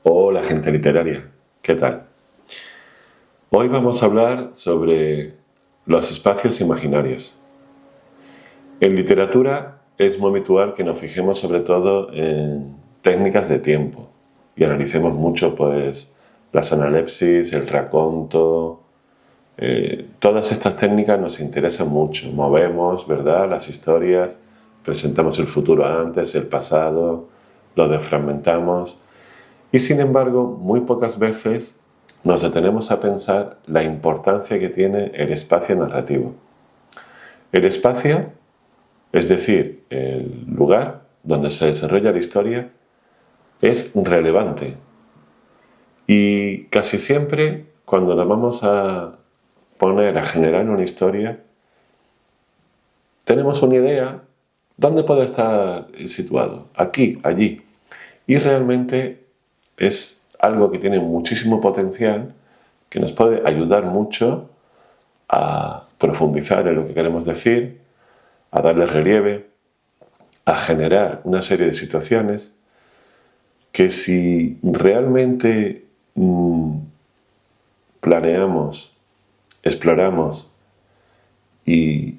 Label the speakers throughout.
Speaker 1: Hola gente literaria, ¿qué tal? Hoy vamos a hablar sobre los espacios imaginarios. En literatura es muy habitual que nos fijemos sobre todo en técnicas de tiempo y analicemos mucho pues las analepsis, el raconto. Todas estas técnicas nos interesan mucho. Movemos, ¿verdad?, las historias, presentamos el futuro antes, el pasado, lo desfragmentamos. Y sin embargo, muy pocas veces nos detenemos a pensar la importancia que tiene el espacio narrativo. El espacio, es decir, el lugar donde se desarrolla la historia, es relevante. Y casi siempre, cuando nos vamos a poner a generar una historia, tenemos una idea, ¿dónde puede estar situado? Aquí, allí. Y realmente es algo que tiene muchísimo potencial, que nos puede ayudar mucho a profundizar en lo que queremos decir, a darle relieve, a generar una serie de situaciones que si realmente planeamos, exploramos y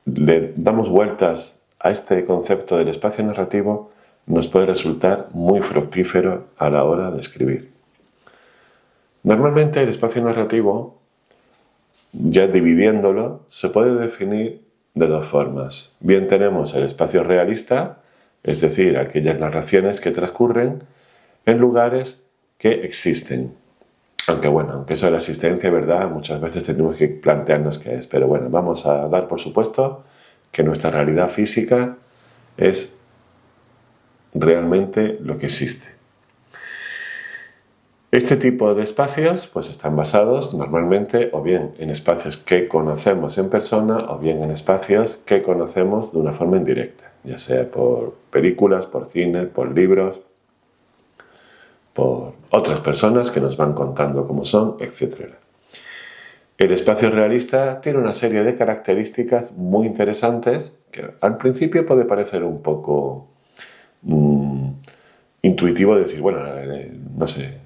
Speaker 1: le damos vueltas a este concepto del espacio narrativo, nos puede resultar muy fructífero a la hora de escribir. Normalmente el espacio narrativo, ya dividiéndolo, se puede definir de dos formas. Bien tenemos el espacio realista, es decir, aquellas narraciones que transcurren en lugares que existen. Aunque eso de la existencia, ¿verdad?, muchas veces tenemos que plantearnos qué es. Pero bueno, vamos a dar por supuesto que nuestra realidad física es realmente lo que existe. Este tipo de espacios pues están basados normalmente o bien en espacios que conocemos en persona o bien en espacios que conocemos de una forma indirecta, ya sea por películas, por cine, por libros, por otras personas que nos van contando cómo son, etc. El espacio realista tiene una serie de características muy interesantes que al principio puede parecer un poco intuitivo decir, bueno, no sé,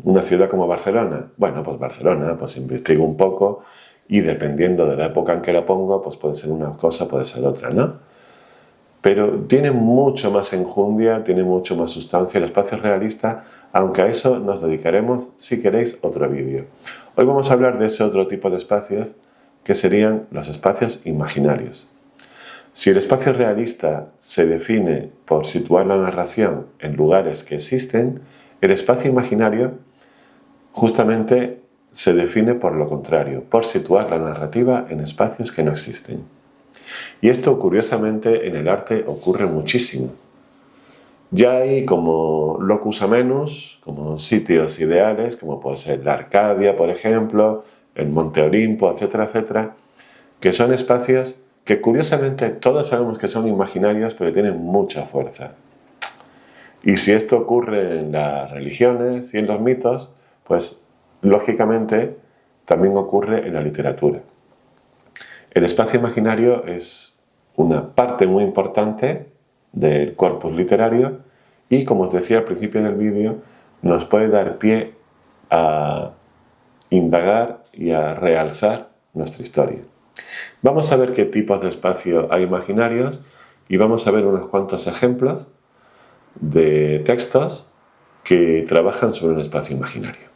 Speaker 1: una ciudad como Barcelona. Bueno, pues Barcelona, pues investigo un poco y dependiendo de la época en que la pongo, pues puede ser una cosa, puede ser otra, ¿no? Pero tiene mucho más enjundia, tiene mucho más sustancia el espacio realista, aunque a eso nos dedicaremos, si queréis, otro vídeo. Hoy vamos a hablar de ese otro tipo de espacios, que serían los espacios imaginarios. Si el espacio realista se define por situar la narración en lugares que existen, el espacio imaginario justamente se define por lo contrario, por situar la narrativa en espacios que no existen. Y esto, curiosamente, en el arte ocurre muchísimo. Ya hay como locus amenus, como sitios ideales, como puede ser la Arcadia, por ejemplo, el Monte Olimpo, etcétera, etcétera, que son espacios que curiosamente todos sabemos que son imaginarios, pero tienen mucha fuerza. Y si esto ocurre en las religiones y en los mitos, pues lógicamente también ocurre en la literatura. El espacio imaginario es una parte muy importante del corpus literario y, como os decía al principio del vídeo, nos puede dar pie a indagar y a realzar nuestra historia. Vamos a ver qué tipos de espacio hay imaginarios y vamos a ver unos cuantos ejemplos de textos que trabajan sobre un espacio imaginario.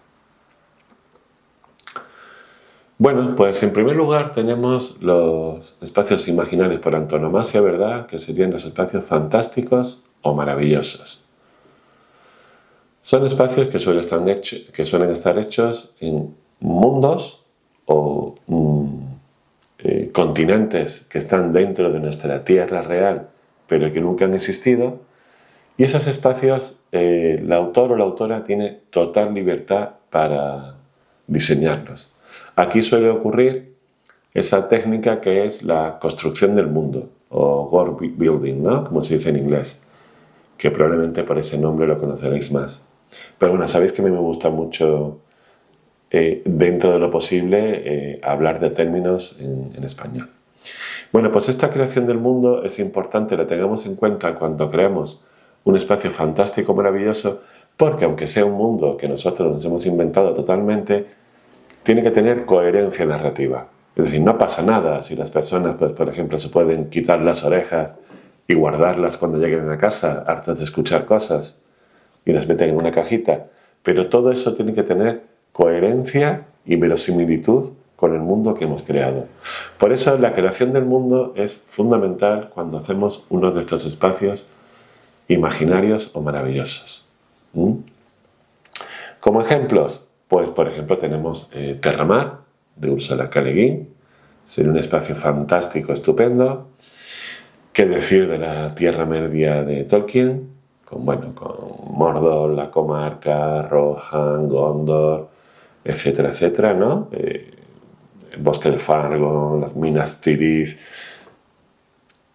Speaker 1: Bueno, pues en primer lugar tenemos los espacios imaginarios por antonomasia, ¿verdad?, que serían los espacios fantásticos o maravillosos. Son espacios que suelen estar hechos en mundos o continentes que están dentro de nuestra tierra real, pero que nunca han existido. Y esos espacios, el autor o la autora tiene total libertad para diseñarlos. Aquí suele ocurrir esa técnica que es la construcción del mundo, o world building, ¿no?, como se dice en inglés, que probablemente por ese nombre lo conoceréis más. Pero bueno, sabéis que a mí me gusta mucho, dentro de lo posible, hablar de términos en español. Bueno, pues esta creación del mundo es importante, la tengamos en cuenta cuando creamos un espacio fantástico, maravilloso, Porque aunque sea un mundo que nosotros nos hemos inventado totalmente, tiene que tener coherencia narrativa. Es decir, no pasa nada si las personas, pues, por ejemplo, se pueden quitar las orejas y guardarlas cuando lleguen a casa, hartos de escuchar cosas, y las meten en una cajita. Pero todo eso tiene que tener coherencia y verosimilitud con el mundo que hemos creado. Por eso la creación del mundo es fundamental cuando hacemos uno de estos espacios imaginarios o maravillosos. Como ejemplos, pues por ejemplo tenemos Terramar, de Ursula K. Le Guin. Sería un espacio fantástico, estupendo. ¿Qué decir de la Tierra Media de Tolkien? Con Mordor, la Comarca, Rohan, Gondor, etcétera, etcétera, ¿no? El bosque de Fangorn, las minas Tirith.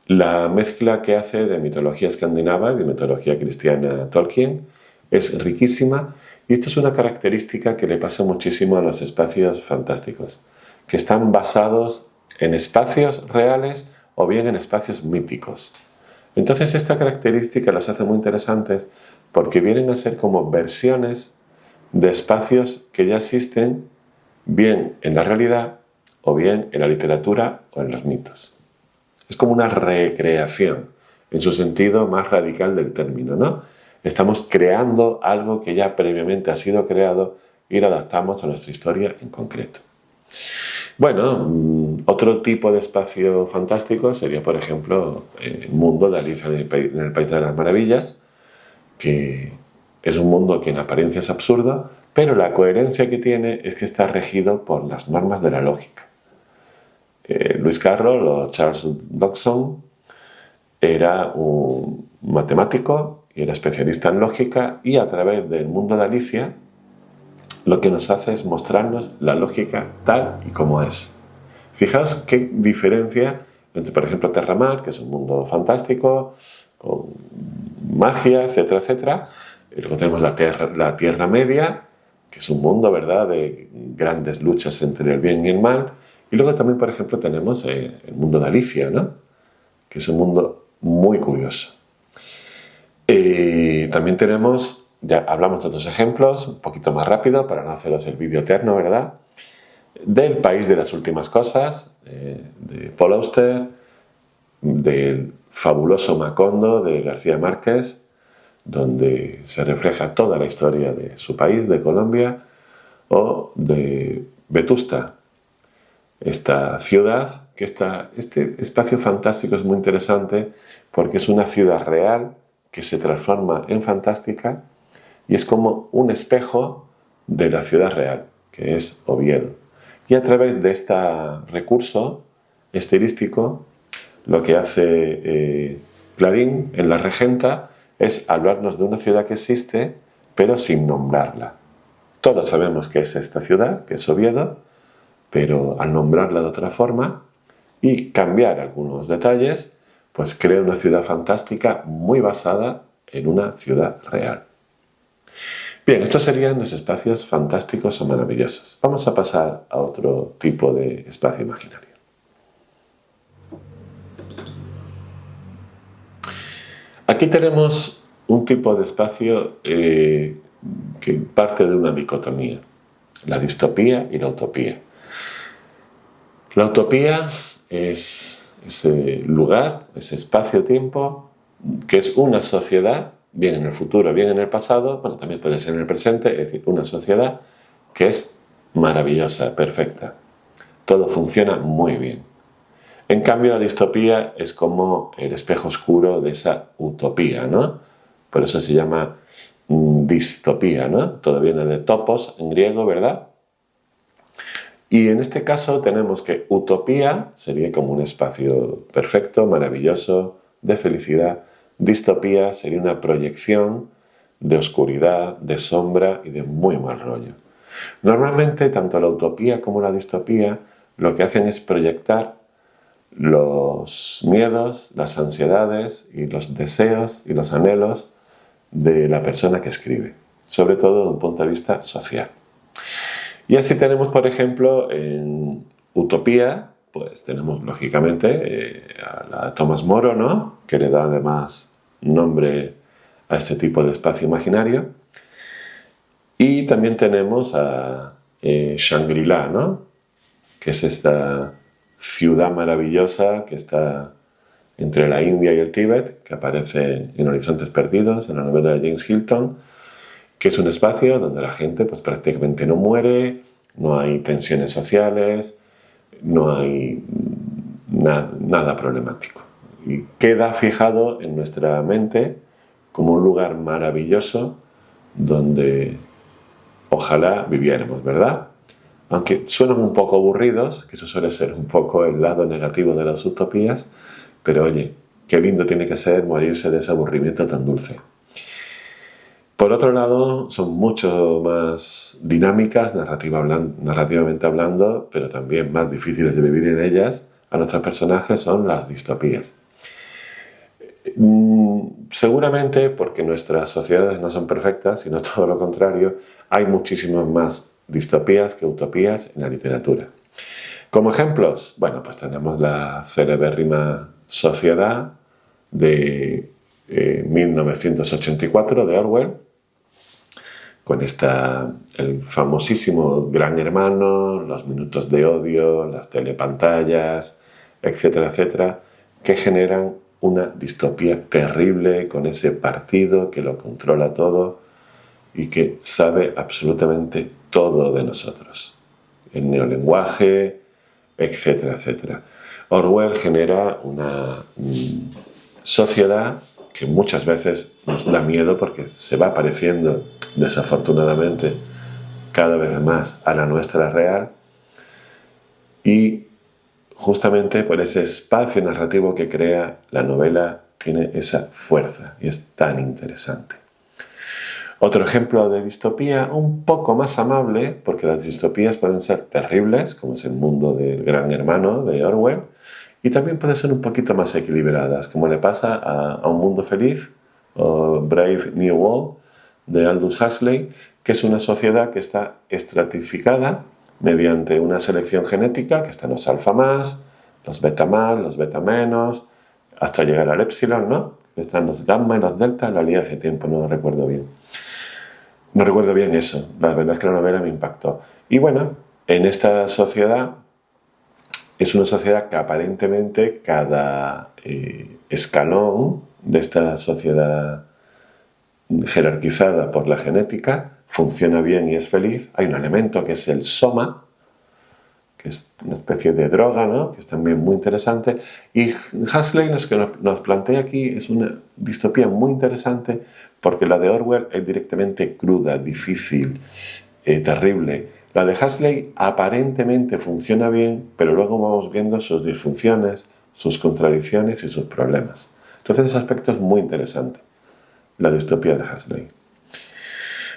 Speaker 1: La mezcla que hace de mitología escandinava y de mitología cristiana Tolkien es riquísima, y esto es una característica que le pasa muchísimo a los espacios fantásticos, que están basados en espacios reales o bien en espacios míticos. Entonces esta característica los hace muy interesantes porque vienen a ser como versiones de espacios que ya existen bien en la realidad o bien en la literatura o en los mitos. Es como una recreación en su sentido más radical del término, ¿no? Estamos creando algo que ya previamente ha sido creado y lo adaptamos a nuestra historia en concreto. Bueno, otro tipo de espacio fantástico sería, por ejemplo, el mundo de Alicia en el País de las Maravillas, que es un mundo que en apariencia es absurdo, pero la coherencia que tiene es que está regido por las normas de la lógica. Lewis Carroll o Charles Dodgson era un matemático y era especialista en lógica, y a través del mundo de Alicia lo que nos hace es mostrarnos la lógica tal y como es. Fijaos qué diferencia entre, por ejemplo, Terramar, que es un mundo fantástico, con magia, etcétera, etcétera. Y luego tenemos la Tierra Media, que es un mundo, ¿verdad?, de grandes luchas entre el bien y el mal. Y luego también, por ejemplo, tenemos el mundo de Alicia, ¿no?, que es un mundo muy curioso. También tenemos, ya hablamos de otros ejemplos, un poquito más rápido para no haceros el vídeo eterno, ¿verdad?, del País de las Últimas Cosas, de Paul Auster, del fabuloso Macondo de García Márquez, donde se refleja toda la historia de su país, de Colombia, o de Vetusta, esta ciudad, este espacio fantástico es muy interesante porque es una ciudad real que se transforma en fantástica y es como un espejo de la ciudad real, que es Oviedo. Y a través de este recurso estilístico, lo que hace Clarín en La Regenta es hablarnos de una ciudad que existe, pero sin nombrarla. Todos sabemos que es esta ciudad, que es Oviedo, pero al nombrarla de otra forma y cambiar algunos detalles, pues crea una ciudad fantástica muy basada en una ciudad real. Bien, estos serían los espacios fantásticos o maravillosos. Vamos a pasar a otro tipo de espacio imaginario. Aquí tenemos un tipo de espacio que parte de una dicotomía, la distopía y la utopía. La utopía es ese lugar, ese espacio-tiempo, que es una sociedad, bien en el futuro, bien en el pasado, bueno, también puede ser en el presente, es decir, una sociedad que es maravillosa, perfecta. Todo funciona muy bien. En cambio, la distopía es como el espejo oscuro de esa utopía, ¿no? Por eso se llama distopía, ¿no? Todo viene de topos en griego, ¿verdad? Y en este caso tenemos que utopía sería como un espacio perfecto, maravilloso, de felicidad. Distopía sería una proyección de oscuridad, de sombra y de muy mal rollo. Normalmente, tanto la utopía como la distopía lo que hacen es proyectar los miedos, las ansiedades y los deseos y los anhelos de la persona que escribe, sobre todo desde un punto de vista social. Y así tenemos, por ejemplo, en Utopía, pues tenemos lógicamente a la Thomas More, ¿no?, que le da además nombre a este tipo de espacio imaginario. Y también tenemos a Shangri-La, ¿no? Que es esta ciudad maravillosa que está entre la India y el Tíbet, que aparece en Horizontes Perdidos, en la novela de James Hilton, que es un espacio donde la gente pues, prácticamente no muere, no hay tensiones sociales, no hay nada problemático. Y queda fijado en nuestra mente como un lugar maravilloso donde ojalá viviéramos, ¿verdad? Aunque suenan un poco aburridos, que eso suele ser un poco el lado negativo de las utopías, pero oye, qué lindo tiene que ser morirse de ese aburrimiento tan dulce. Por otro lado, son mucho más dinámicas, narrativamente hablando, pero también más difíciles de vivir en ellas. A nuestros personajes son las distopías. Seguramente porque nuestras sociedades no son perfectas, sino todo lo contrario, hay muchísimas más distopías que utopías en la literatura. Como ejemplos, bueno, pues tenemos la celebérrima Sociedad de 1984 de Orwell, con el famosísimo Gran Hermano, los minutos de odio, las telepantallas, etcétera, etcétera, que generan una distopía terrible con ese partido que lo controla todo y que sabe absolutamente todo de nosotros. El neolenguaje, etcétera, etcétera. Orwell genera una sociedad que muchas veces nos da miedo porque se va pareciendo, desafortunadamente, cada vez más a la nuestra real, y justamente por ese espacio narrativo que crea la novela tiene esa fuerza y es tan interesante. Otro ejemplo de distopía un poco más amable, porque las distopías pueden ser terribles, como es el mundo del Gran Hermano de Orwell, y también pueden ser un poquito más equilibradas, como le pasa a Un Mundo Feliz o Brave New World de Aldous Huxley, que es una sociedad que está estratificada mediante una selección genética, que están los alfa más, los beta más, los beta menos, hasta llegar al epsilon, ¿no? Que están los gamma y los delta, lo leí hace tiempo, no lo recuerdo bien. No recuerdo bien eso, la verdad es que la novela me impactó. Y bueno, en esta sociedad, es una sociedad que aparentemente cada escalón de esta sociedad jerarquizada por la genética funciona bien y es feliz. Hay un elemento que es el soma, que es una especie de droga, ¿no? Que es también muy interesante. Y Huxley lo que nos plantea aquí es una distopía muy interesante porque la de Orwell es directamente cruda, difícil, terrible. La de Huxley aparentemente funciona bien, pero luego vamos viendo sus disfunciones, sus contradicciones y sus problemas. Entonces ese aspecto es muy interesante, la distopía de Huxley.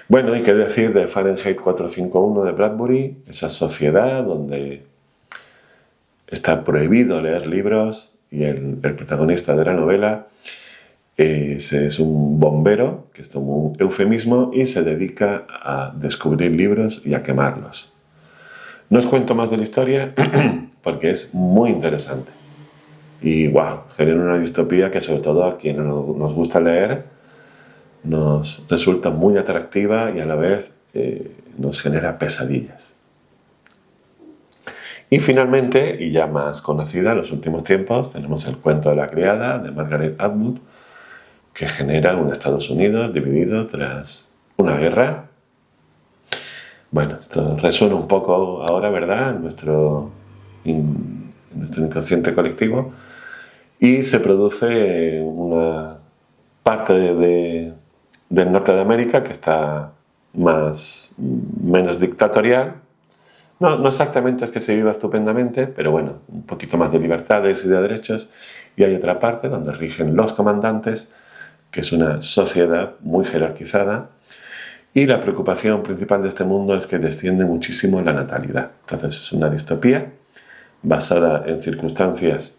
Speaker 1: Bueno, y qué decir de Fahrenheit 451 de Bradbury, esa sociedad donde está prohibido leer libros y el protagonista de la novela es un bombero, que es como un eufemismo, y se dedica a descubrir libros y a quemarlos. No os cuento más de la historia porque es muy interesante. Y wow, genera una distopía que sobre todo a quienes nos gusta leer nos resulta muy atractiva y a la vez nos genera pesadillas. Y finalmente, y ya más conocida en los últimos tiempos, tenemos el cuento de la criada de Margaret Atwood, que genera un Estados Unidos dividido tras una guerra. Bueno, esto resuena un poco ahora, ¿verdad?, en nuestro inconsciente colectivo, y se produce una parte del norte de América que está menos dictatorial. No exactamente es que se viva estupendamente, pero bueno, un poquito más de libertades y de derechos, y hay otra parte donde rigen los comandantes, que es una sociedad muy jerarquizada, y la preocupación principal de este mundo es que desciende muchísimo la natalidad. Entonces es una distopía basada en circunstancias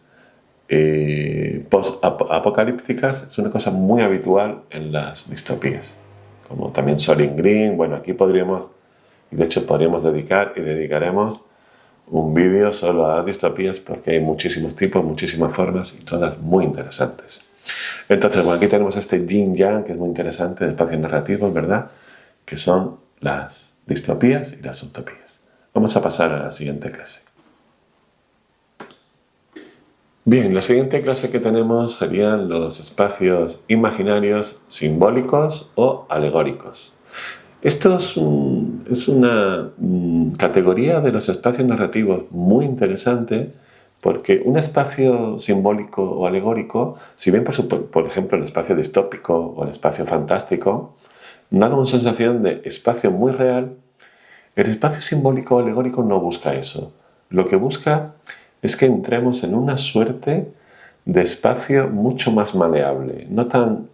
Speaker 1: post-apocalípticas. Es una cosa muy habitual en las distopías, como también Soylent Green. Bueno, aquí podríamos, y de hecho podríamos dedicar y dedicaremos un vídeo solo a distopías porque hay muchísimos tipos, muchísimas formas y todas muy interesantes. Entonces, bueno, aquí tenemos este yin-yang que es muy interesante de espacios narrativos, ¿verdad?, que son las distopías y las utopías. Vamos a pasar a la siguiente clase. Bien, la siguiente clase que tenemos serían los espacios imaginarios simbólicos o alegóricos. Esto es una categoría de los espacios narrativos muy interesante porque un espacio simbólico o alegórico, si bien por ejemplo el espacio distópico o el espacio fantástico, da una sensación de espacio muy real, el espacio simbólico o alegórico no busca eso. Lo que busca es que entremos en una suerte de espacio mucho más maleable, no tan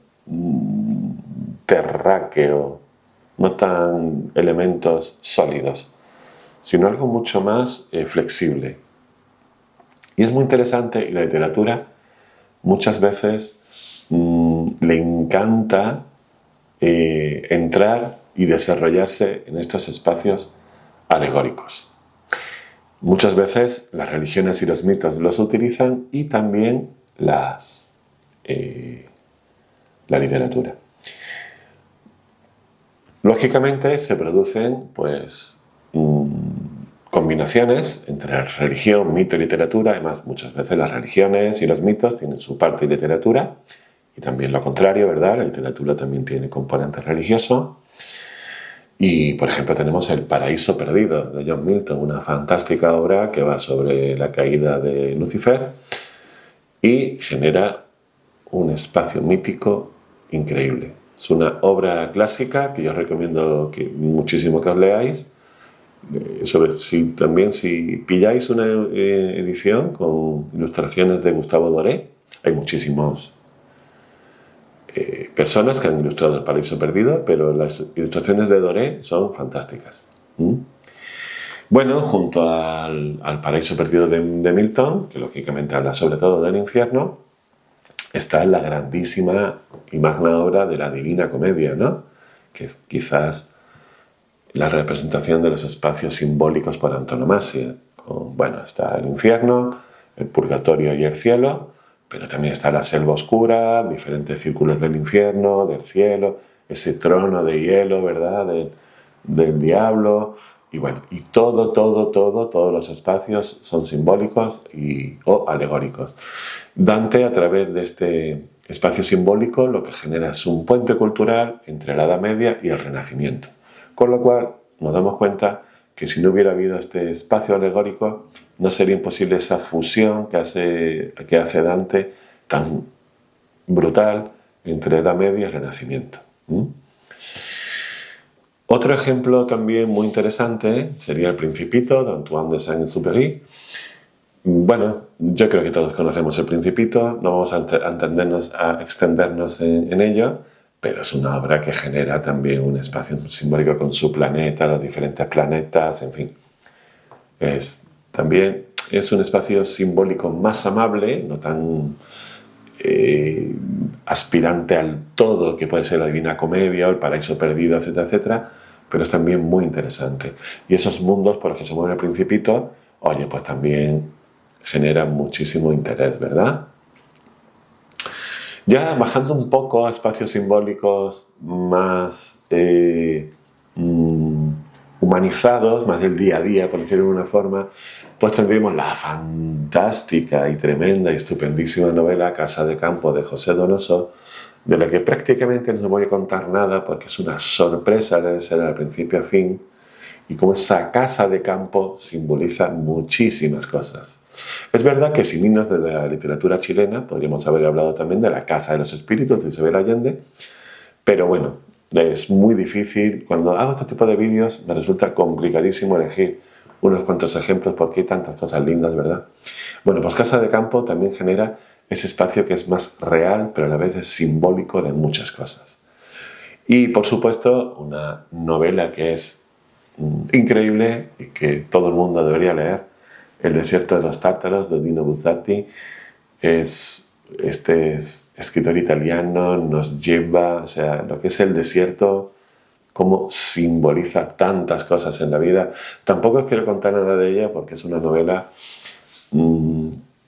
Speaker 1: terráqueo, no tan elementos sólidos, sino algo mucho más flexible. Y es muy interesante, y la literatura muchas veces le encanta entrar y desarrollarse en estos espacios alegóricos. Muchas veces las religiones y los mitos los utilizan y también la literatura. Lógicamente se producen combinaciones entre religión, mito y literatura. Además, muchas veces las religiones y los mitos tienen su parte de literatura y también lo contrario, ¿verdad? La literatura también tiene componente religioso. Y, por ejemplo, tenemos El paraíso perdido de John Milton, una fantástica obra que va sobre la caída de Lucifer y genera un espacio mítico increíble. Es una obra clásica que yo recomiendo muchísimo que os leáis. También si pilláis una edición con ilustraciones de Gustavo Doré, hay muchísimas personas que han ilustrado El paraíso perdido, pero las ilustraciones de Doré son fantásticas. Bueno, junto al paraíso perdido de Milton, que lógicamente habla sobre todo del infierno, está la grandísima y magna obra de la Divina Comedia, ¿no? Que es quizás la representación de los espacios simbólicos por antonomasia. Está el infierno, el purgatorio y el cielo, pero también está la selva oscura, diferentes círculos del infierno, del cielo, ese trono de hielo, ¿verdad?, del diablo. Y todos los espacios son simbólicos o alegóricos. Dante, a través de este espacio simbólico, lo que genera es un puente cultural entre la Edad Media y el Renacimiento. Con lo cual nos damos cuenta que si no hubiera habido este espacio alegórico, no sería imposible esa fusión que hace Dante tan brutal entre Edad Media y Renacimiento. Otro ejemplo también muy interesante sería El Principito de Antoine de Saint-Exupéry. Yo creo que todos conocemos El Principito, no vamos a extendernos en ello, pero es una obra que genera también un espacio simbólico con su planeta, los diferentes planetas, en fin. También es un espacio simbólico más amable, no tan aspirante al todo que puede ser la Divina Comedia o El paraíso perdido, etcétera, etcétera, pero es también muy interesante. Y esos mundos por los que se mueve El Principito, pues también generan muchísimo interés, ¿verdad? Ya bajando un poco a espacios simbólicos más humanizados, más del día a día, por decirlo de una forma, pues tendríamos la fantástica y tremenda y estupendísima novela Casa de Campo de José Donoso, de la que prácticamente no os voy a contar nada porque es una sorpresa, debe ser al principio a fin, y como esa casa de campo simboliza muchísimas cosas. Es verdad que sin irnos de la literatura chilena podríamos haber hablado también de La Casa de los Espíritus de Isabel Allende, pero bueno, es muy difícil. Cuando hago este tipo de vídeos me resulta complicadísimo elegir unos cuantos ejemplos porque hay tantas cosas lindas, ¿verdad? Pues Casa de Campo también genera ese espacio que es más real, pero a la vez es simbólico de muchas cosas. Y por supuesto, una novela que es increíble y que todo el mundo debería leer, El desierto de los tártaros de Dino Buzzati. Este escritor italiano nos lleva, lo que es el desierto, cómo simboliza tantas cosas en la vida. Tampoco os quiero contar nada de ella porque es una novela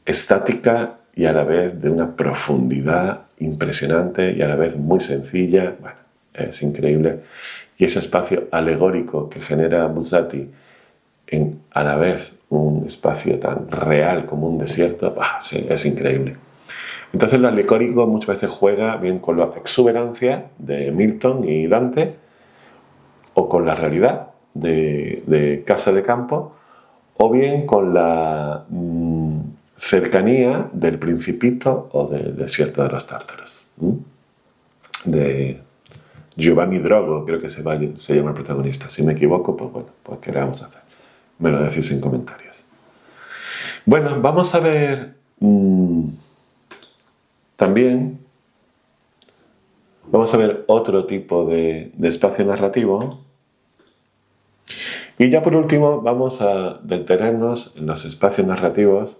Speaker 1: estática y a la vez de una profundidad impresionante y a la vez muy sencilla. Es increíble. y ese espacio alegórico que genera Buzzati en a la vez un espacio tan real como un desierto, sí, es increíble. Entonces lo alegórico muchas veces juega bien con la exuberancia de Milton y Dante o con la realidad de Casa de Campo o bien con la cercanía del Principito o del Desierto de los Tártaros. De Giovanni Drogo, creo que se llama el protagonista. Si me equivoco, pues bueno, pues ¿qué le vamos a hacer? Me lo decís en comentarios. Bueno, vamos a ver también, vamos a ver otro tipo de espacio narrativo. Y ya por último vamos a detenernos en los espacios narrativos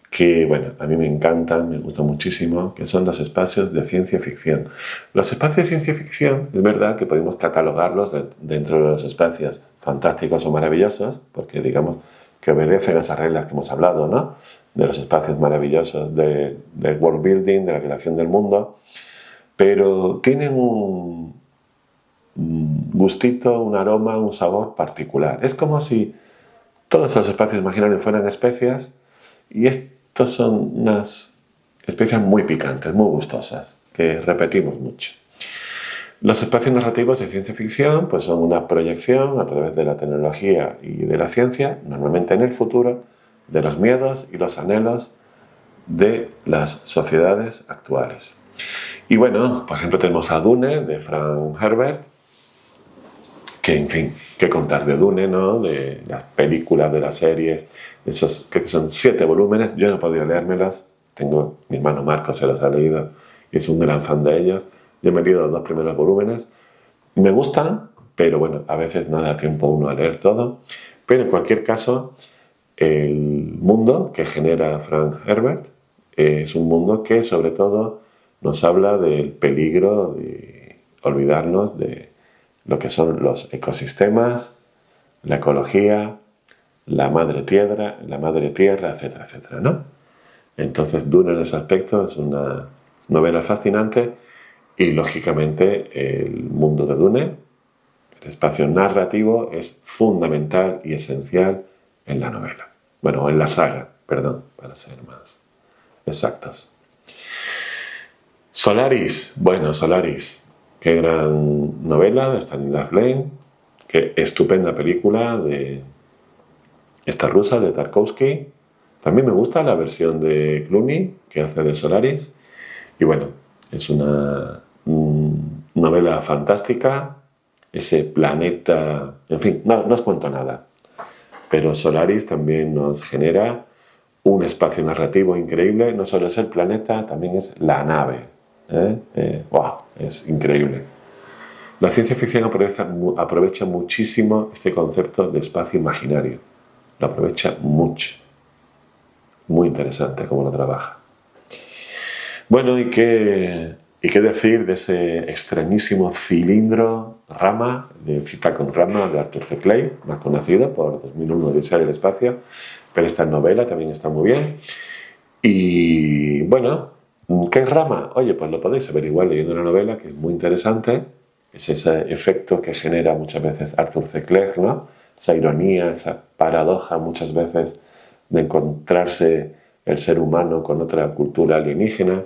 Speaker 1: que, bueno, a mí me encantan, me gustan muchísimo, que son los espacios de ciencia ficción. Los espacios de ciencia ficción, es verdad que podemos catalogarlos dentro de los espacios fantásticos o maravillosos, porque digamos que obedecen a esas reglas que hemos hablado, ¿no? De los espacios maravillosos, del world building, de la creación del mundo, pero tienen un gustito, un aroma, un sabor particular. Es como si todos los espacios imaginarios fueran especias y estos son unas especias muy picantes, muy gustosas, que repetimos mucho. Los espacios narrativos de ciencia ficción pues son una proyección a través de la tecnología y de la ciencia, normalmente en el futuro, de los miedos y los anhelos de las sociedades actuales. Y bueno, por ejemplo tenemos a Dune de Frank Herbert, que en fin, qué contar de Dune, ¿no? De las películas, de las series, esos creo que son 7 volúmenes, yo no he podido leérmelos, mi hermano Marcos se los ha leído y es un gran fan de ellos. Yo me he leído los 2 primeros volúmenes, me gustan, pero bueno, a veces no da tiempo uno a leer todo, pero en cualquier caso, el mundo que genera Frank Herbert es un mundo que sobre todo nos habla del peligro de olvidarnos de lo que son los ecosistemas, la ecología, la madre tierra, etcétera, etcétera, ¿no? Entonces Dune en ese aspecto es una novela fascinante y lógicamente el mundo de Dune, el espacio narrativo, es fundamental y esencial en la novela. Bueno, en la saga, perdón, para ser más exactos. Solaris, bueno, Solaris, qué gran novela de Stanislav Lem, qué estupenda película de esta rusa, de Tarkovsky. También me gusta la versión de Clooney que hace de Solaris. Y bueno, es una novela fantástica, ese planeta, en fin, no os cuento nada. Pero Solaris también nos genera un espacio narrativo increíble, no solo es el planeta, también es la nave. ¡Wow! Es increíble. La ciencia ficción aprovecha muchísimo este concepto de espacio imaginario. Lo aprovecha mucho. Muy interesante cómo lo trabaja. Bueno, ¿y qué decir de ese extrañísimo cilindro Rama, de Cita con Rama, de Arthur C. Clarke, más conocido por 2001 Odisea del Espacio, pero esta novela también está muy bien. Y bueno, ¿qué es Rama? Oye, pues lo podéis averiguar leyendo una novela que es muy interesante. Es ese efecto que genera muchas veces Arthur C. Clarke, ¿no? Esa ironía, esa paradoja muchas veces de encontrarse el ser humano con otra cultura alienígena.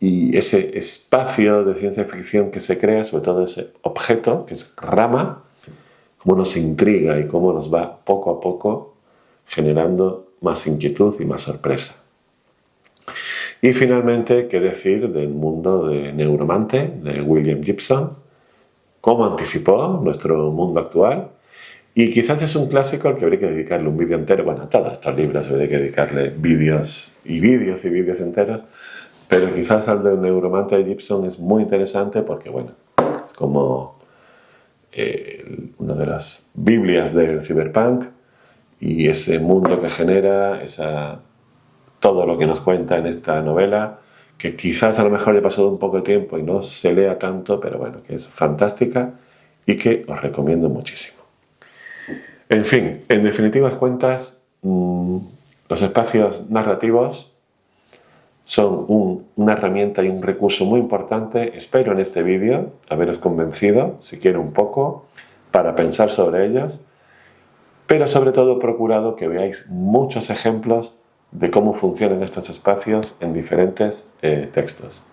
Speaker 1: Y ese espacio de ciencia ficción que se crea, sobre todo ese objeto, que es Rama, cómo nos intriga y cómo nos va poco a poco generando más inquietud y más sorpresa. Y finalmente, qué decir del mundo de Neuromante, de William Gibson, cómo anticipó nuestro mundo actual. Y quizás es un clásico al que habría que dedicarle un vídeo entero. Bueno, a todos estos libros habría que dedicarle vídeos enteros. Pero quizás al de Neuromante de Gibson es muy interesante porque, bueno, es como una de las Biblias del cyberpunk y ese mundo que genera, todo lo que nos cuenta en esta novela, que quizás a lo mejor haya pasado un poco de tiempo y no se lea tanto, pero bueno, que es fantástica y que os recomiendo muchísimo. En fin, en definitivas cuentas, los espacios narrativos son una herramienta y un recurso muy importante. Espero en este vídeo haberos convencido, si quiere un poco, para pensar sobre ellos, pero sobre todo he procurado que veáis muchos ejemplos de cómo funcionan estos espacios en diferentes textos.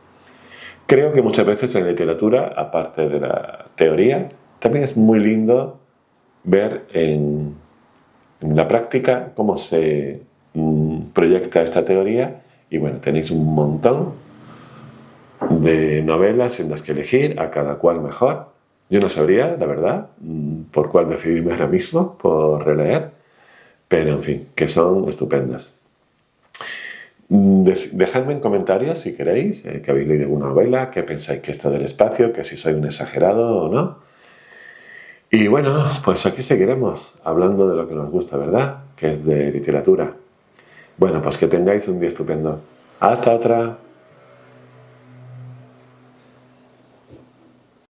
Speaker 1: Creo que muchas veces en literatura, aparte de la teoría, también es muy lindo ver en la práctica cómo se proyecta esta teoría. Y bueno, tenéis un montón de novelas en las que elegir, a cada cual mejor. Yo no sabría, la verdad, por cuál decidirme ahora mismo, por releer, pero en fin, que son estupendas. Dejadme en comentarios si queréis, que habéis leído alguna novela, qué pensáis que esto del espacio, que si soy un exagerado o no. Y bueno, pues aquí seguiremos hablando de lo que nos gusta, ¿verdad? Que es de literatura. Bueno, pues que tengáis un día estupendo. Hasta otra.